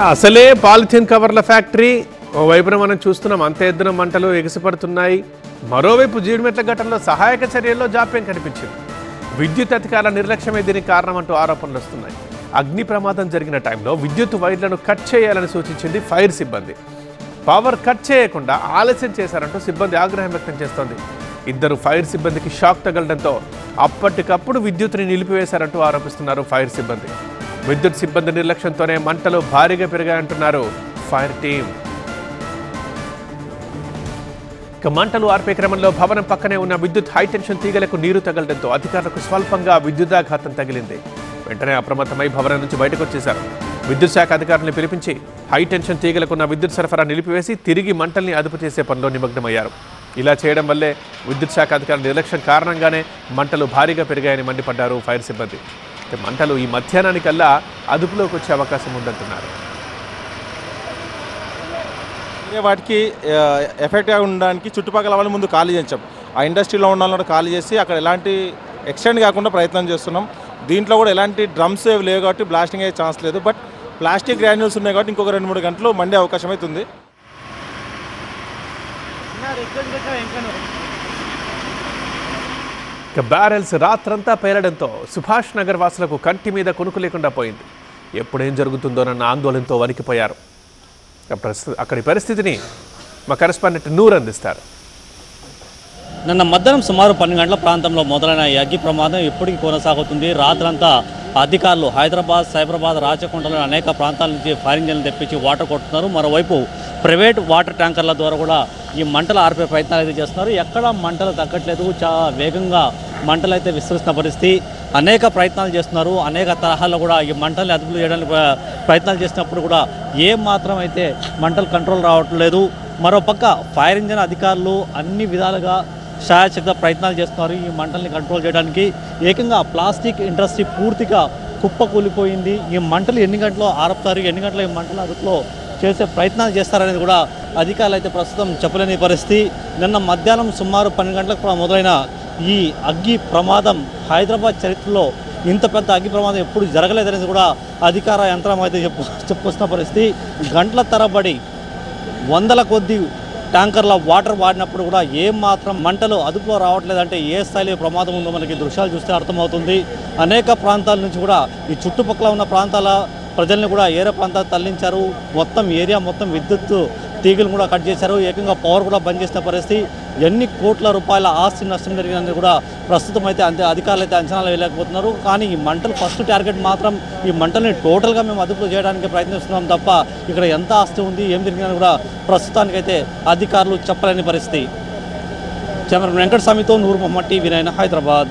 అసలే polythene కవర్ల factory ఓవైపున మనం చూస్తున్నాం, అంత ఎత్తున మంటలు ఎగిసిపడుతున్నాయి. మరోవైపు జీడిమెట్ల ఘటనలో సహాయక చర్యల్లో జాప్యం కనిపించింది. విద్యుత్ అధికారుల నిర్లక్ష్యమే దీనికి కారణమంటూ ఆరోపణలు వస్తున్నాయి. అగ్ని ప్రమాదం జరిగిన టైంలో విద్యుత్ వైర్లను కట్ చేయాలని సూచించింది ఫైర్ సిబ్బంది. పవర్ కట్ చేయకుండా ఆలస్యం చేశారంటూ సిబ్బంది ఆగ్రహం వ్యక్తం చేస్తోంది. ఇద్దరు ఫైర్ సిబ్బందికి షాక్ తగలడంతో అప్పటికప్పుడు విద్యుత్ని నిలిపివేశారంటూ ఆరోపిస్తున్నారు ఫైర్ సిబ్బంది. విద్యుత్ సిబ్బంది నిర్లక్ష్యంతోనే మంటలు భారీగా పెరిగాయంటున్నారు ఫైర్ టీం. మంటలు ఆర్పే క్రమంలో భవనం పక్కనే ఉన్న విద్యుత్ హైటెన్షన్ తీగలకు నీరు తగలడంతో అధికారులకు స్వల్పంగా విద్యుదాఘాతం తగిలింది. వెంటనే అప్రమత్తమై భవనం నుంచి బయటకు వచ్చేశారు. విద్యుత్ శాఖ అధికారులను పిలిపించి హైటెన్షన్ తీగలకున్న విద్యుత్ సరఫరా నిలిపివేసి తిరిగి మంటల్ని అదుపు చేసే పనిలో నిమగ్నమయ్యారు. ఇలా చేయడం వల్లే విద్యుత్ శాఖ అధికారుల నిర్లక్ష్యం కారణంగానే మంటలు భారీగా పెరిగాయని మండిపడ్డారు ఫైర్ సిబ్బంది. మంటలు ఈ మధ్యాహ్నానికల్లా అదుపులోకి వచ్చే అవకాశం ఉందంటున్నారు. వాటికి ఎఫెక్ట్గా ఉండడానికి చుట్టుపక్కల వాళ్ళ ముందు ఖాళీ చేయించాం. ఆ ఇండస్ట్రీలో ఉన్న వాళ్ళని ఖాళీ చేసి అక్కడ ఎలాంటి ఎక్స్టెండ్ కాకుండా ప్రయత్నం చేస్తున్నాం. దీంట్లో కూడా ఎలాంటి డ్రమ్స్ ఏవి లేవు కాబట్టి బ్లాస్టింగ్ అయ్యే ఛాన్స్ లేదు. బట్ ప్లాస్టిక్ గ్రాన్యూల్స్ ఉన్నాయి కాబట్టి ఇంకొక 2-3 గంటలు మండే అవకాశం అవుతుంది. బ్యారెల్స్ రాత్రంతా పేలడంతో సుభాష్ నగర్ వాసులకు కంటి మీద కొనుక్కు లేకుండా పోయింది. ఎప్పుడేం జరుగుతుందోనన్న ఆందోళనతో వణికిపోయారు. అక్కడి పరిస్థితిని మా కరెస్పాండెంట్ నూర్ అందిస్తారు. నిన్న మధ్యాహ్నం సుమారు 12 గంటల ప్రాంతంలో మొదలైన ఈ అగ్గి ప్రమాదం ఇప్పటికీ కొనసాగుతుంది. రాత్రంతా అధికారులు హైదరాబాద్, సైబరాబాద్, రాచకొండలో అనేక ప్రాంతాల నుంచి ఫైర్ ఇంజన్లు తెప్పించి వాటర్ కొడుతున్నారు. మరోవైపు ప్రైవేట్ వాటర్ ట్యాంకర్ల ద్వారా కూడా ఈ మంటలు ఆర్పే ప్రయత్నాలు అయితే చేస్తున్నారు. ఎక్కడ మంటలు తగ్గట్లేదు, చాలా వేగంగా మంటలు అయితే విస్తరిస్తున్న పరిస్థితి. అనేక ప్రయత్నాలు చేస్తున్నారు. అనేక తరహాల్లో కూడా ఈ మంటల్ని అదుపులు చేయడానికి ప్రయత్నాలు చేసినప్పుడు కూడా ఏం మాత్రం అయితే మంటలు కంట్రోల్ రావట్లేదు. మరోపక్క ఫైర్ ఇంజన్ అధికారులు అన్ని విధాలుగా శాయశక్త ప్రయత్నాలు చేస్తున్నారు ఈ మంటల్ని కంట్రోల్ చేయడానికి. ఏకంగా ప్లాస్టిక్ ఇండస్ట్రీ పూర్తిగా కుప్పకూలిపోయింది. ఈ మంటలు ఎన్ని గంటలో ఆరుపుతారు, ఎన్ని గంటలో ఈ మంటల అదుపులో చేసే ప్రయత్నాలు చేస్తారనేది కూడా అధికారులు అయితే ప్రస్తుతం చెప్పలేని పరిస్థితి. నిన్న మధ్యాహ్నం సుమారు 12 గంటలకు మొదలైన ఈ అగ్గి ప్రమాదం హైదరాబాద్ చరిత్రలో ఇంత పెద్ద అగ్గి ప్రమాదం ఎప్పుడు జరగలేదనేది కూడా అధికార యంత్రం అయితే చెప్పుకొస్తున్న పరిస్థితి. గంటల తరబడి వందల కొద్ది ట్యాంకర్ల వాటర్ వాడినప్పుడు కూడా ఏం మాత్రం మంటలు అదుపులో రావట్లేదంటే ఏ స్థాయిలో ప్రమాదం ఉందో మనకి దృశ్యాలు చూస్తే అర్థమవుతుంది. అనేక ప్రాంతాల నుంచి కూడా ఈ చుట్టుపక్కల ఉన్న ప్రాంతాల ప్రజల్ని కూడా ఏరే ప్రాంతాలు తరలించారు. మొత్తం ఏరియా మొత్తం విద్యుత్ తీగలు కూడా కట్ చేశారు. ఏకంగా పవర్ కూడా బంద్ చేసిన పరిస్థితి. ఎన్ని కోట్ల రూపాయల ఆస్తి నష్టం జరిగిందని కూడా ప్రస్తుతం అయితే అధికారులు అయితే అంచనాలు వేయలేకపోతున్నారు. కానీ ఈ మంటలు ఫస్ట్ టార్గెట్ మాత్రం ఈ మంటల్ని టోటల్గా మేము అదుపులో చేయడానికి ప్రయత్నిస్తున్నాం తప్ప ఇక్కడ ఎంత ఆస్తి ఉంది, ఏం జరిగిందని కూడా ప్రస్తుతానికైతే అధికారులు చెప్పలేని పరిస్థితి. కెమెరామెన్ వెంకట స్వామితో నూర్ మొహమ్మద్, టీవీ9 హైదరాబాద్.